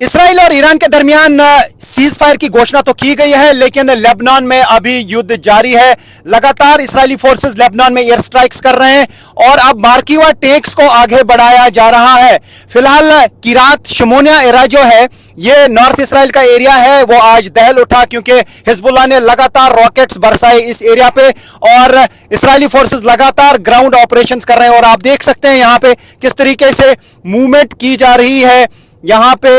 Israel और Iran के दरमियान सीज फायर की घोषणा तो की गई है, लेकिन लेबनान में अभी युद्ध जारी है। लगातार इस्राएली फोर्सेस लेबनान में एयर स्ट्राइक्स कर रहे हैं और अब मार्किवा टैंक्स को आगे बढ़ाया जा रहा है। फिलहाल किरात शमोनिया एरिया जो है, ये नॉर्थ इसराइल का एरिया है, वो आज दहल उठा क्योंकि हिजबुल्लाह ने लगातार रॉकेट्स बरसाए इस एरिया पे और इस्राएली फोर्सेस लगातार ग्राउंड ऑपरेशंस कर रहे हैं। और आप देख सकते हैं यहाँ पे किस तरीके से मूवमेंट की जा रही है यहाँ पे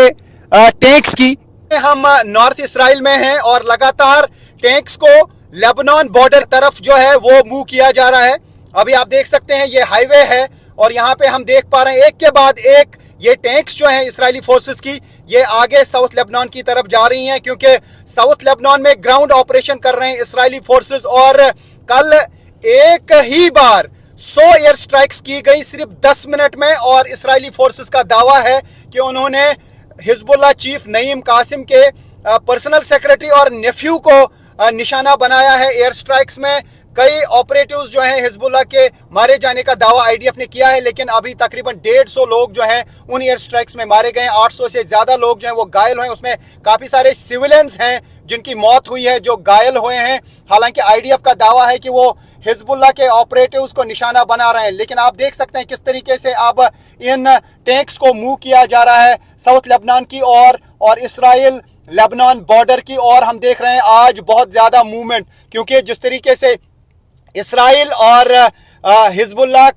टैंक्स की। हम नॉर्थ इसराइल में हैं और लगातार टैंक्स को लेबनान बॉर्डर तरफ जो है वो मूव किया जा रहा है। अभी आप देख सकते हैं ये हाईवे है और यहाँ पे हम देख पा रहे हैं एक के बाद एक ये टैंक्स जो हैं इस्राएली फोर्सेस की, ये आगे साउथ लेबनान की तरफ जा रही हैं क्योंकि साउथ लेबनान में ग्राउंड ऑपरेशन कर रहे हैं इस्राएली फोर्सेस। और कल एक ही बार 100 एयर स्ट्राइक्स की गई सिर्फ 10 मिनट में और इस्राएली फोर्सेस का दावा है कि उन्होंने हिजबुल्लाह चीफ नईम कासिम के पर्सनल सेक्रेटरी और नेफ्यू को निशाना बनाया है। एयर स्ट्राइक्स में कई ऑपरेटिव्स जो हैं हिजबुल्लाह के मारे जाने का दावा आईडीएफ ने किया है, लेकिन अभी तकरीबन 150 लोग जो हैं उन एयर स्ट्राइक्स में मारे गए। 800 से ज़्यादा लोग जो हैं वो घायल हुए, उसमें काफ़ी सारे सिविलियंस हैं जिनकी मौत हुई है, जो घायल हुए हैं। हालांकि आईडीएफ का दावा है कि वो हिजबुल्लाह के ऑपरेटिव्स को निशाना बना रहे हैं, लेकिन आप देख सकते हैं किस तरीके से अब इन टैंक्स को मूव किया जा रहा है साउथ लेबनान की और इसराइल लेबनान बॉर्डर की ओर। हम देख रहे हैं आज बहुत ज़्यादा मूवमेंट, क्योंकि जिस तरीके से इसराइल और हिजबुल्लाह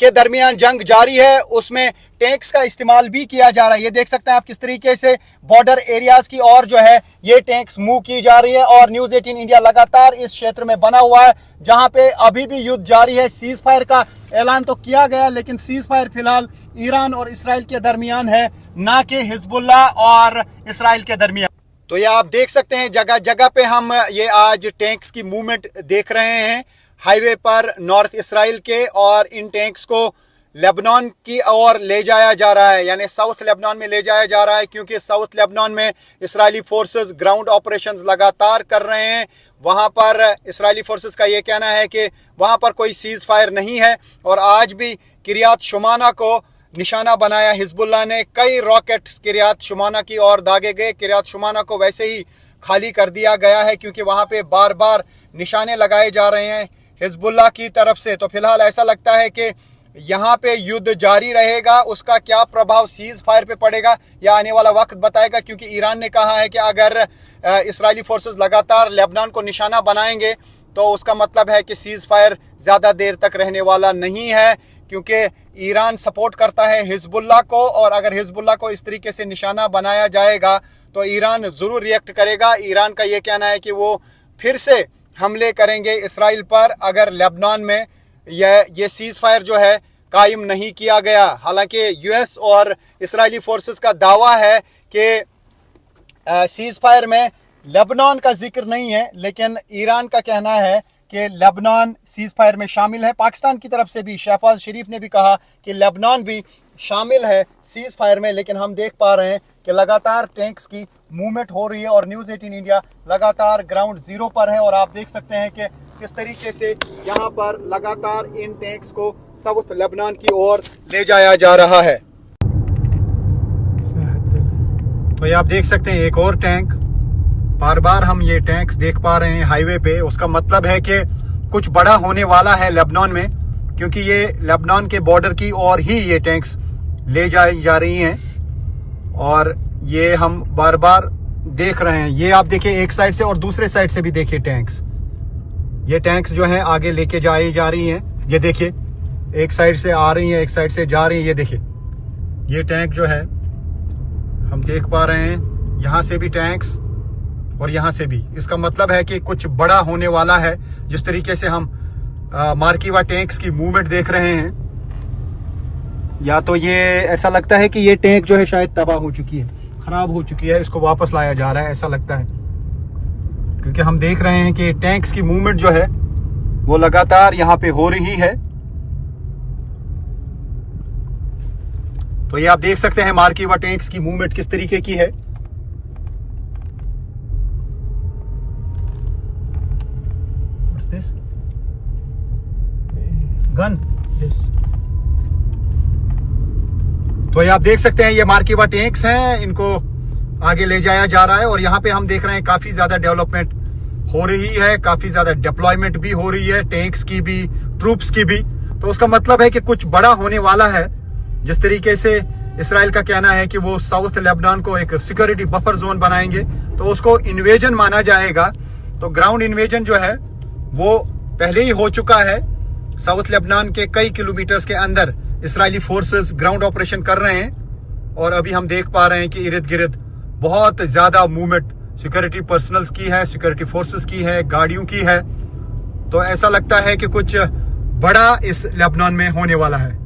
के दरमियान जंग जारी है उसमें टैंक्स का इस्तेमाल भी किया जा रहा है। ये देख सकते हैं आप किस तरीके से बॉर्डर एरियाज की ओर जो है ये टैंक्स मूव की जा रही है। और न्यूज़ 18 इंडिया लगातार इस क्षेत्र में बना हुआ है जहां पे अभी भी युद्ध जारी है। सीज फायर का ऐलान तो किया गया, लेकिन सीज फायर फिलहाल ईरान और इसराइल के दरमियान है, ना कि हिजबुल्लाह और इसराइल के दरमियान। तो ये आप देख सकते हैं जगह जगह पे हम ये आज टैंक्स की मूवमेंट देख रहे हैं हाईवे पर नॉर्थ इसराइल के, और इन टैंक्स को लेबनान की ओर ले जाया जा रहा है, यानी साउथ लेबनान में ले जाया जा रहा है, क्योंकि साउथ लेबनान में इसराइली फोर्सेस ग्राउंड ऑपरेशंस लगातार कर रहे हैं। वहां पर इसराइली फोर्सेस का ये कहना है कि वहां पर कोई सीज फायर नहीं है और आज भी किरियात शुमाना को निशाना बनाया हिजबुल्लाह ने। कई रॉकेट्स किरियात शुमाना की ओर दागे गए। किरियात शुमाना को वैसे ही खाली कर दिया गया है क्योंकि वहां पे बार बार निशाने लगाए जा रहे हैं हिजबुल्लाह की तरफ से। तो फिलहाल ऐसा लगता है कि यहाँ पे युद्ध जारी रहेगा। उसका क्या प्रभाव सीज फायर पे पड़ेगा या आने वाला वक्त बताएगा, क्योंकि ईरान ने कहा है कि अगर इस्राएली फोर्सेस लगातार लेबनान को निशाना बनाएंगे तो उसका मतलब है कि सीज फायर ज़्यादा देर तक रहने वाला नहीं है, क्योंकि ईरान सपोर्ट करता है हिजबुल्लाह को। और अगर हिजबुल्लाह को इस तरीके से निशाना बनाया जाएगा तो ईरान ज़रूर रिएक्ट करेगा। ईरान का ये कहना है कि वो फिर से हमले करेंगे इसराइल पर अगर लेबनान में ये सीज फायर जो है कायम नहीं किया गया। हालांकि यूएस और इसराइली फोर्सेस का दावा है कि सीज फायर में लेबनान का जिक्र नहीं है, लेकिन ईरान का कहना है कि लेबनान सीज फायर में शामिल है। पाकिस्तान की तरफ से भी शहबाज शरीफ ने भी कहा कि लेबनान भी शामिल है सीज फायर में, लेकिन हम देख पा रहे हैं कि लगातार टैंक्स की मूवमेंट हो रही है और न्यूज़ 18 इंडिया लगातार ग्राउंड जीरो पर है। और आप देख सकते हैं कि किस तरीके से यहाँ पर लगातार इन टैंक्स को साउथ लेबनान की ओर ले जाया जा रहा है। तो ये आप देख सकते हैं एक और टैंक, बार बार हम ये टैंक्स देख पा रहे हैं हाईवे पे। उसका मतलब है कि कुछ बड़ा होने वाला है लेबनान में, क्योंकि ये लेबनान के बॉर्डर की ओर ही ये टैंक्स ले जा रही हैं और ये हम बार बार देख रहे हैं। ये आप देखिए एक साइड से और दूसरे साइड से भी देखिए टैंक्स, ये टैंक्स जो हैं आगे लेके जा रही हैं। ये देखिए एक साइड से आ रही हैं, एक साइड से जा रही हैं। ये देखिए ये टैंक जो है हम देख पा रहे हैं, यहाँ से भी टैंक्स और यहाँ से भी। इसका मतलब है कि कुछ बड़ा होने वाला है। जिस तरीके से हम मार्किवा टैंक्स की मूवमेंट देख रहे हैं, या तो ये ऐसा लगता है कि ये टैंक जो है शायद तबाह हो चुकी है, खराब हो चुकी है, इसको वापस लाया जा रहा है ऐसा लगता है, क्योंकि हम देख रहे हैं कि टैंक्स की मूवमेंट जो है वो लगातार यहाँ पे हो रही है। तो ये आप देख सकते हैं मार्किवा टैंक्स की मूवमेंट किस तरीके की है। What's this? Gun? Yes. तो ये आप देख सकते हैं, ये मार्किवा टैंक्स हैं, इनको आगे ले जाया जा रहा है। और यहाँ पे हम देख रहे हैं काफी ज्यादा डेवलपमेंट हो रही है, काफी ज्यादा डिप्लॉयमेंट भी हो रही है, टैंक्स की भी, ट्रूप्स की भी। तो उसका मतलब है कि कुछ बड़ा होने वाला है। जिस तरीके से इसराइल का कहना है कि वो साउथ लेबनान को एक सिक्योरिटी बफर जोन बनाएंगे, तो उसको इन्वेजन माना जाएगा। तो ग्राउंड इन्वेजन जो है वो पहले ही हो चुका है। साउथ लेबनान के कई किलोमीटर्स के अंदर इजरायली फोर्सेस ग्राउंड ऑपरेशन कर रहे हैं। और अभी हम देख पा रहे हैं कि इर्द गिर्द बहुत ज्यादा मूवमेंट सिक्योरिटी पर्सनल्स की है, सिक्योरिटी फोर्सेस की है, गाड़ियों की है। तो ऐसा लगता है कि कुछ बड़ा इस लेबनान में होने वाला है।